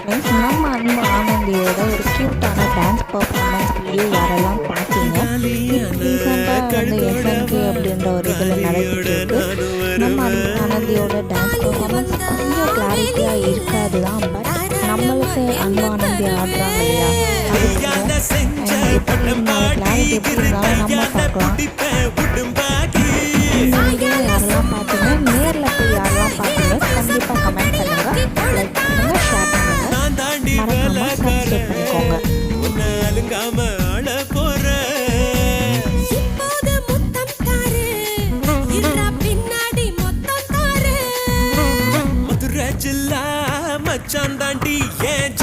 Friends, நம்ம அன்பு ஆனந்தியோட ஒரு க்யூட்டான டான்ஸ் பர்ஃபார்மன்ஸ் வீடியோ யாரெல்லாம் பார்த்தீங்க? இப்போ ரீசெண்டாக வந்து எஸ்என்கே அப்படின்ற ஒரு இதில் நடத்திட்டு இருக்கு. நம்ம அன்பு ஆனந்தியோட டான்ஸ் பர்ஃபார்மன்ஸ் கொஞ்சம் கிளாரிட்டியாக இருக்காது தான், பட் நம்மளுக்கு அன்பு ஆனந்தி ஆடுறாங்க இல்லையா, அதுக்கு கிளாரிட்டி எப்படி இருந்தாலும் நம்ம பார்க்கலாம். யாரெல்லாம் பார்த்தீங்க, நேரில் போய் யாரெல்லாம் பார்த்தீங்க கண்டிப்பாக கமெண்ட் பண்ணுங்கள், லைக் பண்ணுங்கள், ஷேர் பண்ணுங்கள், மறக்காமல் சப்ஸ்கிரைப் பண்ணிக்கோங்க. மச்சான் தாண்டி ஏன்